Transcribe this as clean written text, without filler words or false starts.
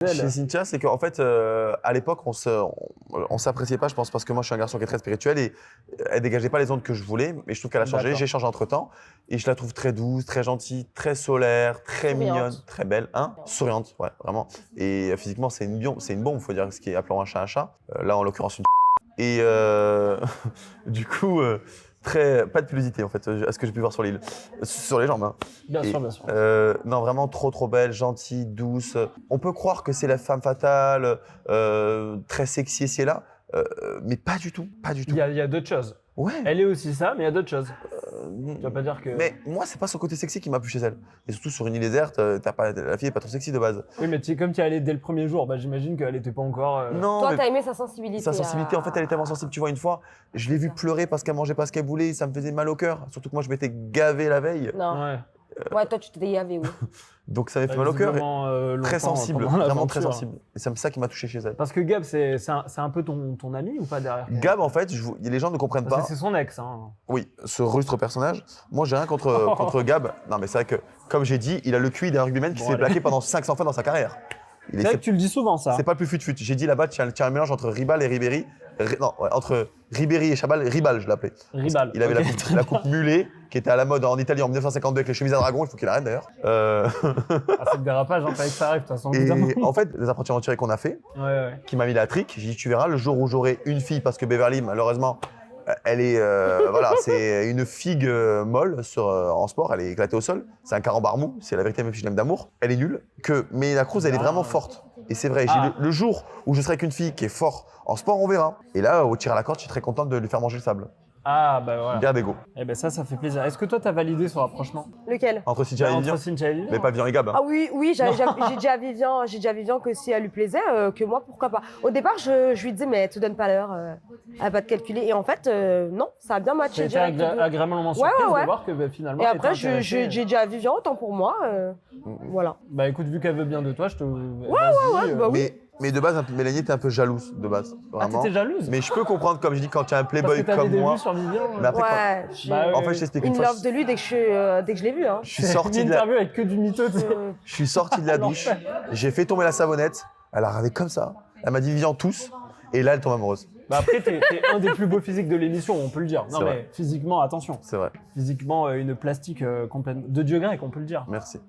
Chez Cynthia, c'est qu'en fait, à l'époque, on s'appréciait pas, je pense, parce que moi, je suis un garçon qui est très spirituel et elle dégageait pas les ondes que je voulais. Mais je trouve qu'elle a changé. D'accord. J'ai changé entre temps et je la trouve très douce, très gentille, très solaire, très Souriante. mignonne, très belle, hein, souriante, ouais, vraiment. Et physiquement, c'est une bombe, faut dire ce qui est appelons un chat un chat. Là, en l'occurrence, une. Et du coup, pas de pilosité en fait, à ce que j'ai pu voir sur l'île, sur les jambes. Hein. Bien Et, sûr, bien sûr. non, vraiment trop belle, gentille, douce. On peut croire que c'est la femme fatale, très sexy ici et là, mais pas du tout, pas du tout. Il y a d'autres choses. Ouais. Elle est aussi ça, mais il y a d'autres choses. Tu vas pas dire que. Mais moi, c'est pas son côté sexy qui m'a plu chez elle. Et surtout sur une île déserte, la fille est pas trop sexy de base. Oui, mais comme tu es allé dès le premier jour, bah, j'imagine qu'elle était pas encore. Non, Toi, mais t'as aimé sa sensibilité. sa sensibilité, en fait, elle est tellement sensible. Tu vois, une fois, je l'ai vue pleurer parce qu'elle mangeait pas ce qu'elle voulait, ça me faisait mal au cœur. Surtout que moi, je m'étais gavé la veille, Non. Ouais. Ouais, toi, tu t'es gavé, oui. donc ça m'a fait Bah, mal au cœur. visiblement, Très longtemps sensible, pendant vraiment très l'aventure. sensible. Et c'est ça qui m'a touché chez elle. Parce que Gab, c'est un peu ton ami ou pas derrière? Gab, en fait, les gens ne comprennent Parce pas. que c'est son ex. Hein. Oui, ce rustre personnage. Moi, j'ai rien contre Gab. Non, mais c'est vrai que, comme j'ai dit, il a le QI d'un rugbyman qui Bon, s'est allez. plaqué pendant 500 fois dans sa carrière. C'est vrai que tu le dis souvent, ça. C'est pas le plus fut-fut. J'ai dit là-bas, tu as un mélange entre Ribal et Ribéry. Non, ouais, entre Ribéry et Chabal, Ribal, je l'appelais. Ribal. Il avait Ok, la coupe mulet, qui était à la mode en Italie en 1952 avec les chemises à dragon. Il faut qu'il arrête d'ailleurs. Ah, c'est le dérapage, hein, fallait que ça arrive, de toute façon. évidemment. Et en fait, les apprentis retirés qu'on a fait, Ouais. qui m'a mis la trique, j'ai dit tu verras le jour où j'aurai une fille, parce que Beverly, malheureusement, elle est, voilà, c'est une figue molle en sport, elle est éclatée au sol, c'est un carambar mou, c'est la véritable fiche d'amour, elle est nulle, mais la Cruz elle est vraiment forte. Et c'est vrai, le jour où je serai avec une fille qui est forte en sport, on verra. Et là, au tir à la corde, je suis très contente de lui faire manger le sable. Ah, bah voilà. Garde ego. Eh ben ça fait plaisir. Est-ce que toi, t'as validé ce rapprochement? Lequel? Entre Cynthia et Vivian, Entre Cynthia et Vivian. mais pas Vivian et Gab. Hein. Ah oui, j'ai dit à Vivian que si elle lui plaisait, que moi, pourquoi pas. Au départ, je lui disais, mais elle te donne pas l'heure, elle va te calculer. Et en fait, non, ça a bien matché J'ai été direct. agréablement surprise de voir que bah, finalement. Et elle était après, j'ai intéressée. dit à Vivian, autant pour moi, voilà. Bah écoute, vu qu'elle veut bien de toi, je te. Ouais, bah oui. Mais de base, Mélanie était un peu jalouse, de base. Ah, Vraiment. t'étais jalouse? Mais je peux comprendre, comme je dis, quand tu as un Parce que playboy t'avais comme des moi. vues sur Vivian. Mais après, Ouais, Bah, en fait, je t'explique une une fois. love de lui dès que je l'ai vu. Hein. Je suis sorti une de la. interview avec que du mytho. tu sais. Je suis sorti de la douche, j'ai fait tomber la savonnette, elle a regardé comme ça, elle m'a dit Vivian tous, et là elle tombe amoureuse. Bah après, t'es un des plus beaux physiques de l'émission, on peut le dire. Non C'est mais vrai. physiquement, attention. C'est vrai, Physiquement, une plastique complètement de dieu grec, on peut le dire. merci.